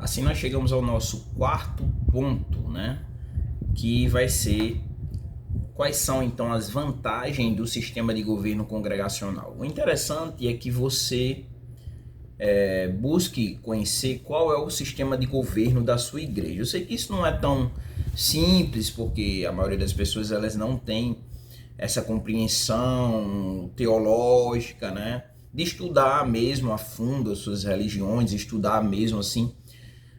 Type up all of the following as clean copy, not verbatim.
Assim nós chegamos ao nosso quarto ponto, né? Que vai ser quais são então as vantagens do sistema de governo congregacional. O interessante é que você busque conhecer qual é o sistema de governo da sua igreja. Eu sei que isso não é tão simples, porque a maioria das pessoas elas não tem essa compreensão teológica, né? De estudar mesmo a fundo as suas religiões, estudar mesmo assim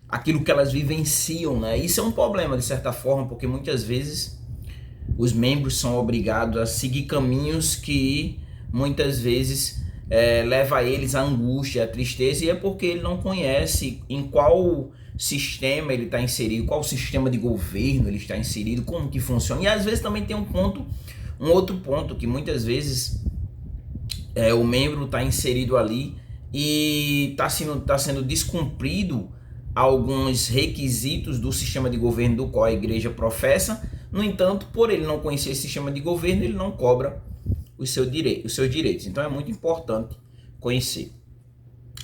aquilo que elas vivenciam, né? Isso é um problema de certa forma, porque muitas vezes os membros são obrigados a seguir caminhos que muitas vezes leva eles à angústia, à tristeza, e é porque ele não conhece em qual sistema ele está inserido, qual sistema de governo ele está inserido, como que funciona. E às vezes também tem um outro ponto que muitas vezes o membro está inserido ali e está sendo descumprido alguns requisitos do sistema de governo do qual a igreja professa. No entanto, por ele não conhecer esse sistema de governo, ele não cobra os seus direitos. Então é muito importante conhecer.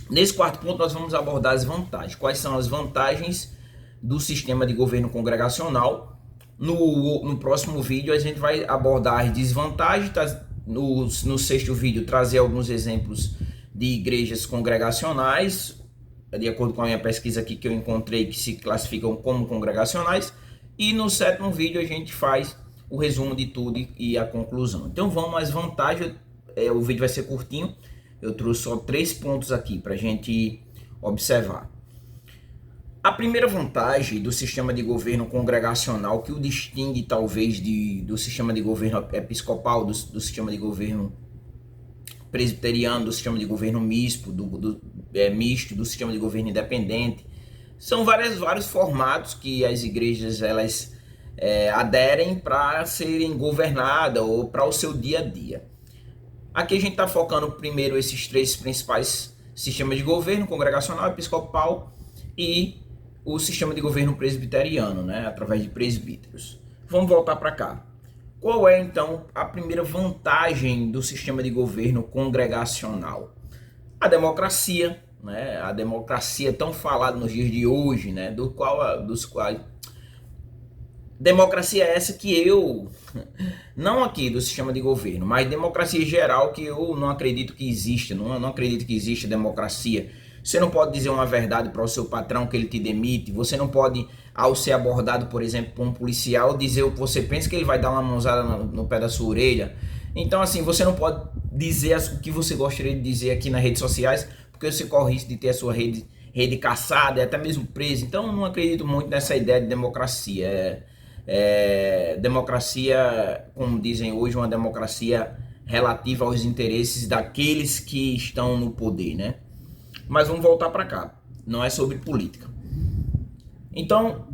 Nesse quarto ponto nós vamos abordar as vantagens. Quais são as vantagens do sistema de governo congregacional? No próximo vídeo a gente vai abordar as desvantagens. No sexto vídeo trazer alguns exemplos de igrejas congregacionais, de acordo com a minha pesquisa aqui que eu encontrei, que se classificam como congregacionais. E no sétimo vídeo a gente faz o resumo de tudo e a conclusão. Então vamos às vantagens. O vídeo vai ser curtinho. Eu trouxe só 3 pontos aqui para a gente observar. A primeira vantagem do sistema de governo congregacional, que o distingue talvez do sistema de governo episcopal, do sistema de governo presbiteriano, do sistema de governo misto, do sistema de governo independente, são vários formatos que as igrejas elas aderem para serem governadas ou para o seu dia a dia. Aqui a gente está focando primeiro esses 3 principais sistemas de governo: congregacional, episcopal e o sistema de governo presbiteriano, né, através de presbíteros. Vamos voltar para cá. Qual é então a primeira vantagem do sistema de governo congregacional? A democracia, né? A democracia tão falada nos dias de hoje, né? Dos quais democracia é essa que eu, não aqui do sistema de governo, mas democracia geral, que eu não acredito que exista, não acredito que exista democracia. Você não pode dizer uma verdade para o seu patrão que ele te demite, você não pode, ao ser abordado, por exemplo, por um policial, dizer o que você pensa, que ele vai dar uma mãozada no pé da sua orelha. Então assim, você não pode dizer o que você gostaria de dizer aqui nas redes sociais, porque você corre risco de ter a sua rede caçada e até mesmo presa. Então eu não acredito muito nessa ideia de democracia. Democracia, como dizem hoje, uma democracia relativa aos interesses daqueles que estão no poder, né? Mas vamos voltar para cá, não é sobre política. Então,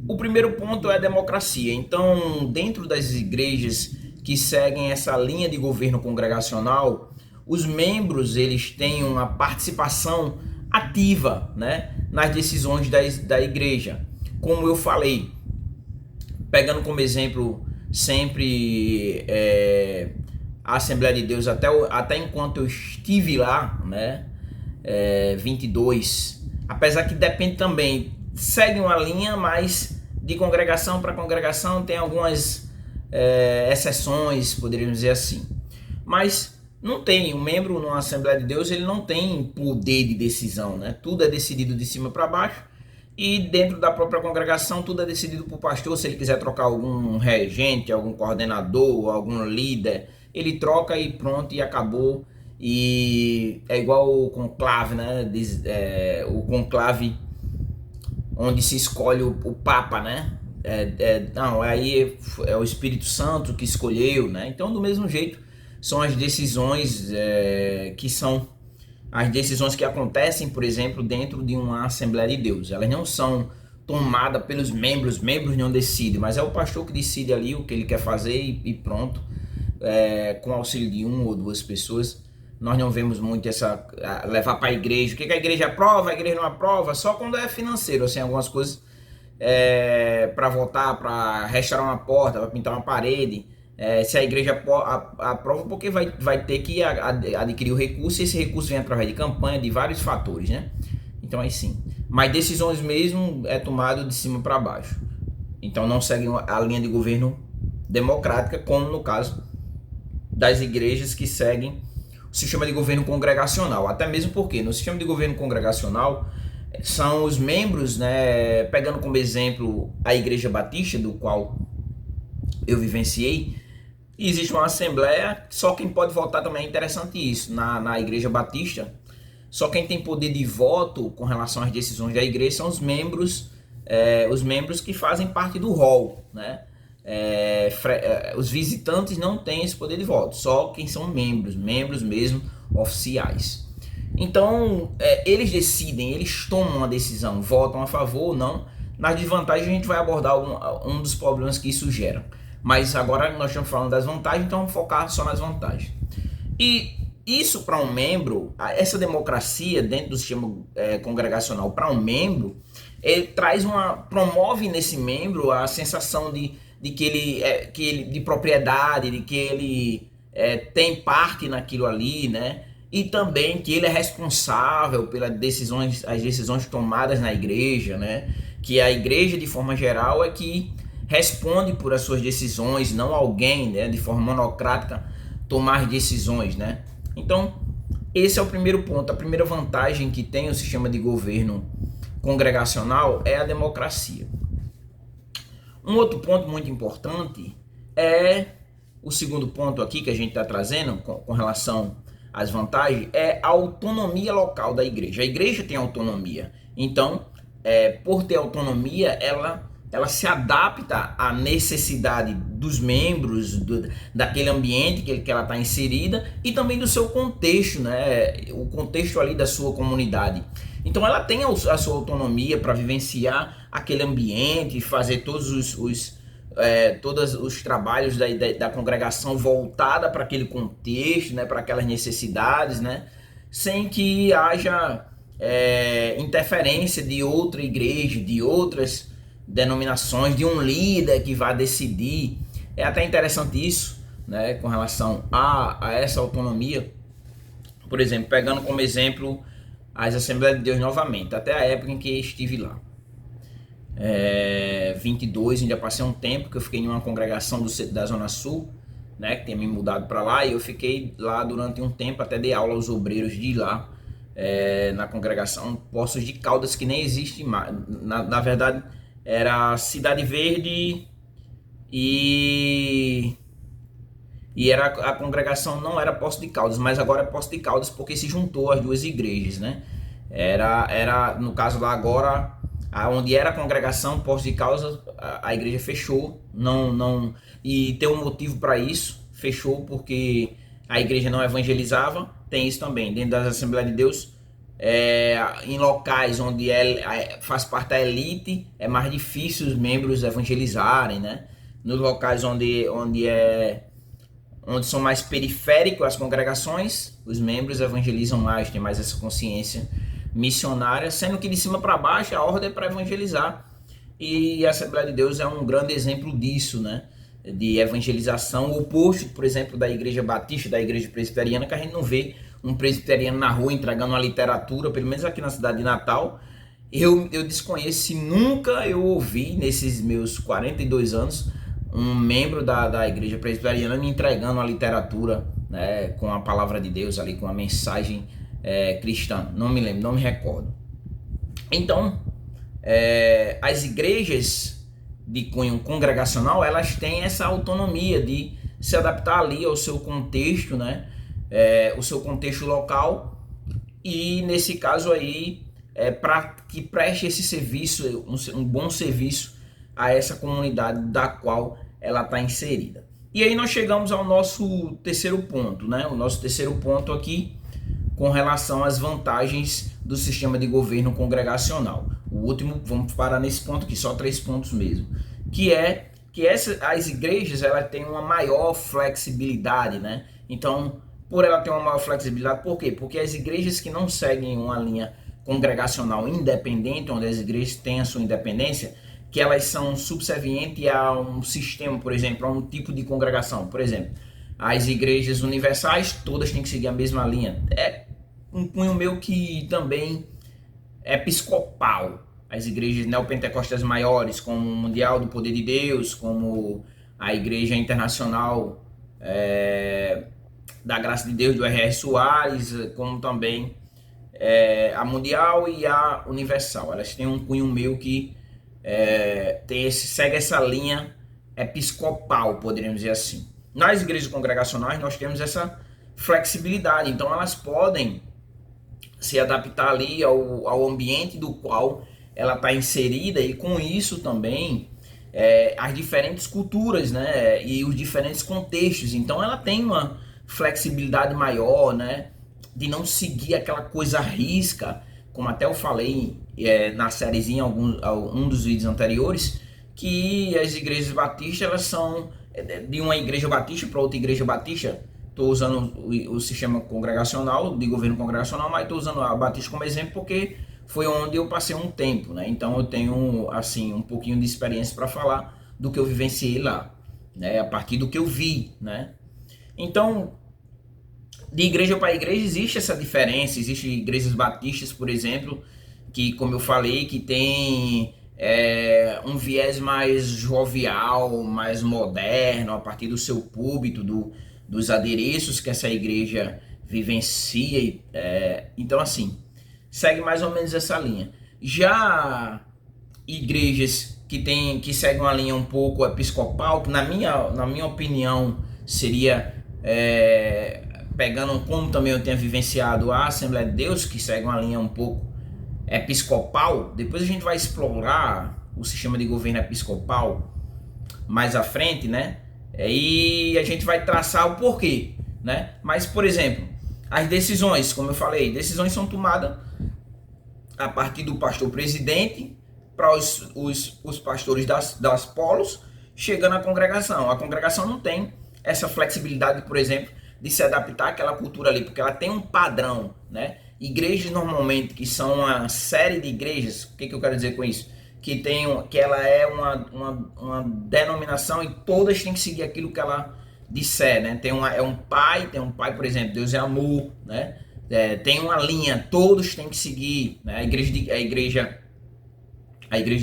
o primeiro ponto é a democracia. Então, dentro das igrejas que seguem essa linha de governo congregacional, os membros eles têm uma participação ativa, né, nas decisões da igreja. Como eu falei, pegando como exemplo sempre a Assembleia de Deus, até enquanto eu estive lá, né, 22, apesar que depende também, segue uma linha, mas de congregação para congregação tem algumas exceções, poderíamos dizer assim. Mas não tem, o membro numa Assembleia de Deus, ele não tem poder de decisão, né? Tudo é decidido de cima para baixo. E dentro da própria congregação tudo é decidido por pastor. Se ele quiser trocar algum regente, algum coordenador, algum líder, ele troca e pronto, e acabou. E é igual o conclave, né? O conclave onde se escolhe o Papa, né? Não, aí é o Espírito Santo que escolheu, né? Então, do mesmo jeito, são as decisões as decisões que acontecem, por exemplo, dentro de uma Assembleia de Deus. Elas não são tomadas pelos membros, os membros não decidem, mas é o pastor que decide ali o que ele quer fazer e pronto, com auxílio de 1 ou 2 pessoas. Nós não vemos muito levar para a igreja, o que a igreja aprova, a igreja não aprova, só quando é financeiro, assim, algumas coisas para votar, para restaurar uma porta, para pintar uma parede. Se a igreja aprova, porque vai ter que adquirir o recurso, e esse recurso vem através de campanha, de vários fatores, né? Então aí sim. mas decisões mesmo é tomado de cima para baixo. Então não seguem a linha de governo democrática, como no caso das igrejas que seguem o sistema de governo congregacional. Até mesmo porque no sistema de governo congregacional são os membros, né, pegando como exemplo a Igreja Batista, do qual eu vivenciei, existe uma assembleia, só quem pode votar também, é interessante isso, na Igreja Batista, só quem tem poder de voto com relação às decisões da igreja são os membros que fazem parte do hall, né? Os visitantes não têm esse poder de voto, só quem são membros mesmo, oficiais. Então, eles decidem, eles tomam uma decisão, votam a favor ou não. Nas desvantagens a gente vai abordar um dos problemas que isso gera. Mas agora nós estamos falando das vantagens, então vamos focar só nas vantagens. E isso para um membro, essa democracia dentro do sistema congregacional para um membro, ele promove nesse membro a sensação de que ele de propriedade, de que ele tem parte naquilo ali, né? E também que ele é responsável pelas as decisões tomadas na igreja, né? Que a igreja, de forma geral, é que responde por as suas decisões, não alguém, né, de forma monocrática, tomar decisões, né? Então, esse é o primeiro ponto. A primeira vantagem que tem o sistema de governo congregacional é a democracia. Um outro ponto muito importante é o segundo ponto aqui que a gente está trazendo com relação às vantagens, é a autonomia local da igreja. A igreja tem autonomia, então, por ter autonomia, ela se adapta à necessidade dos membros, daquele ambiente que ela está inserida e também do seu contexto, né? O contexto ali da sua comunidade. Então ela tem a sua autonomia para vivenciar aquele ambiente, fazer todos os trabalhos da congregação voltada para aquele contexto, né? Para aquelas necessidades, né? Sem que haja interferência de outra igreja, de outras denominações, de um líder que vai decidir. É até interessante isso, né, com relação a essa autonomia. Por exemplo, pegando como exemplo as Assembleias de Deus novamente, até a época em que estive lá. 22, ainda passei um tempo que eu fiquei em uma congregação da Zona Sul, né, que tinha me mudado para lá, e eu fiquei lá durante um tempo, até dei aula aos obreiros de lá, na congregação Poços de Caldas, que nem existe mais. Na verdade, era Cidade Verde e era a congregação não era Poços de Caldas, mas agora é Poços de Caldas porque se juntou as duas igrejas, né? Era no caso lá agora, onde era a congregação Poços de Caldas, a igreja fechou, não e tem um motivo para isso, fechou porque a igreja não evangelizava. Tem isso também dentro das Assembleias de Deus. Em locais onde faz parte da elite, é mais difícil os membros evangelizarem, né? Nos locais onde são mais periféricos as congregações, os membros evangelizam mais, tem mais essa consciência missionária, sendo que de cima para baixo a ordem é para evangelizar. E a Assembleia de Deus é um grande exemplo disso, né? De evangelização, o oposto, por exemplo, da Igreja Batista, da Igreja Presbiteriana, que a gente não vê um presbiteriano na rua entregando uma literatura, pelo menos aqui na cidade de Natal. Eu desconheço se nunca eu ouvi, nesses meus 42 anos, um membro da Igreja Presbiteriana me entregando uma literatura, né, com a palavra de Deus ali, com a mensagem cristã. Não me lembro, não me recordo. Então, as igrejas de cunho congregacional, elas têm essa autonomia de se adaptar ali ao seu contexto, né? O seu contexto local, e nesse caso aí para que preste esse serviço, um bom serviço a essa comunidade da qual ela está inserida. E aí nós chegamos ao nosso terceiro ponto, né? O nosso terceiro ponto aqui com relação às vantagens do sistema de governo congregacional. O último, vamos parar nesse ponto aqui, só 3 pontos mesmo, que é que as igrejas elas têm uma maior flexibilidade, né? Então, por ela ter uma maior flexibilidade, por quê? Porque as igrejas que não seguem uma linha congregacional independente, onde as igrejas têm a sua independência, que elas são subservientes a um sistema, por exemplo, a um tipo de congregação. Por exemplo, as igrejas universais, todas têm que seguir a mesma linha. É um cunho meu que também episcopal. As igrejas neopentecostais maiores, como o Mundial do Poder de Deus, como a Igreja Internacional da Graça de Deus, do R.R. Soares, como também a Mundial e a Universal. Elas têm um cunho meio que segue essa linha episcopal, poderíamos dizer assim. Nas igrejas congregacionais nós temos essa flexibilidade, então elas podem se adaptar ali ao ambiente do qual ela está inserida, e com isso também as diferentes culturas, né, e os diferentes contextos. Então ela tem uma flexibilidade maior, né, de não seguir aquela coisa à risca, como até eu falei na sériezinha, um dos vídeos anteriores, que as igrejas batistas, elas são de uma igreja batista para outra igreja batista. Estou usando o sistema congregacional, de governo congregacional, mas estou usando a Batista como exemplo porque foi onde eu passei um tempo, né? Então eu tenho assim um pouquinho de experiência para falar do que eu vivenciei lá, né? A partir do que eu vi, né? Então, de igreja para igreja existe essa diferença. Existem igrejas batistas, por exemplo, que, como eu falei, que tem um viés mais jovial, mais moderno, a partir do seu púlpito, dos adereços que essa igreja vivencia. Então, assim, segue mais ou menos essa linha. Já igrejas que seguem uma linha um pouco episcopal, que na minha opinião seria, pegando como também eu tenho vivenciado a Assembleia de Deus, que segue uma linha um pouco episcopal. Depois a gente vai explorar o sistema de governo episcopal mais à frente, né? E a gente vai traçar o porquê, né? Mas, por exemplo, as decisões, como eu falei, decisões são tomadas a partir do pastor presidente para os pastores das polos, chegando à congregação. A congregação não tem essa flexibilidade, por exemplo, de se adaptar àquela cultura ali, porque ela tem um padrão, né? Igrejas normalmente, que são uma série de igrejas, o que eu quero dizer com isso? Que ela é uma denominação e todas têm que seguir aquilo que ela disser, né? Tem um pai, por exemplo, Deus é amor, né? Tem uma linha, todos têm que seguir, né? A igreja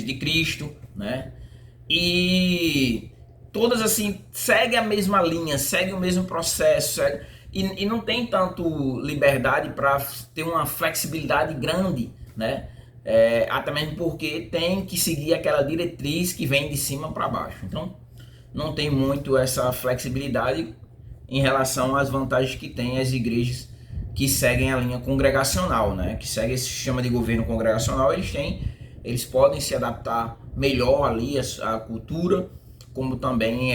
de Cristo, né? E todas assim seguem a mesma linha, seguem o mesmo processo, e não tem tanto liberdade para ter uma flexibilidade grande, né? Até mesmo porque tem que seguir aquela diretriz que vem de cima para baixo. Então não tem muito essa flexibilidade em relação às vantagens que tem as igrejas que seguem a linha congregacional, né? Que seguem esse sistema de governo congregacional. Eles podem se adaptar melhor ali à cultura, como também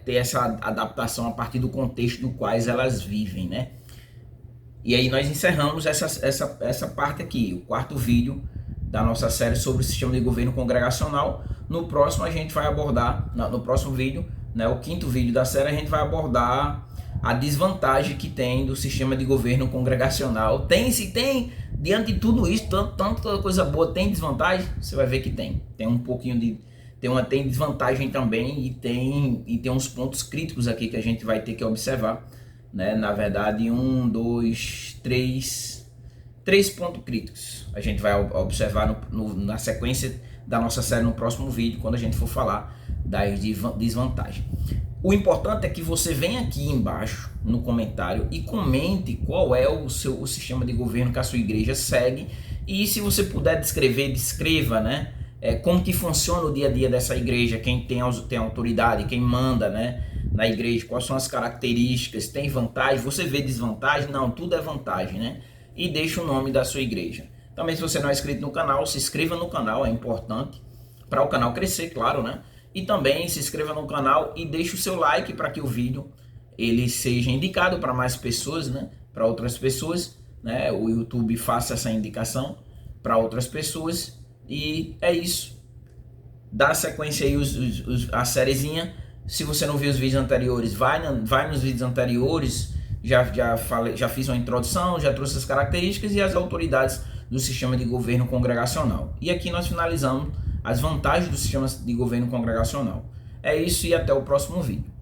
ter essa adaptação a partir do contexto no qual elas vivem, né? E aí nós encerramos essa parte aqui, o quarto vídeo da nossa série sobre o sistema de governo congregacional. No próximo a gente vai abordar, no próximo vídeo, né, o quinto vídeo da série, a gente vai abordar a desvantagem que tem do sistema de governo congregacional. Tem diante de tudo isso, tanta coisa boa, tem desvantagem? Você vai ver que tem um pouquinho de... Tem desvantagem também, e tem uns pontos críticos aqui que a gente vai ter que observar, né? Na verdade, três pontos críticos a gente vai observar na sequência da nossa série no próximo vídeo, quando a gente for falar das desvantagens. O importante é que você venha aqui embaixo no comentário e comente qual é o sistema de governo que a sua igreja segue, e se você puder descreva, né? Como que funciona o dia a dia dessa igreja, quem tem autoridade, quem manda, né, na igreja, quais são as características, tem vantagem, você vê desvantagem? Não, tudo é vantagem, né? E deixa o nome da sua igreja. Também, se você não é inscrito no canal, se inscreva no canal, é importante para o canal crescer, claro, né? E também se inscreva no canal e deixe o seu like para que o vídeo ele seja indicado para mais pessoas, né? Para outras pessoas, né? O YouTube faça essa indicação para outras pessoas. E é isso. Dá sequência aí a sériezinha. Se você não viu os vídeos anteriores, vai nos vídeos anteriores. Já fiz uma introdução, já trouxe as características e as autoridades do sistema de governo congregacional. E aqui nós finalizamos as vantagens do sistema de governo congregacional. É isso, e até o próximo vídeo.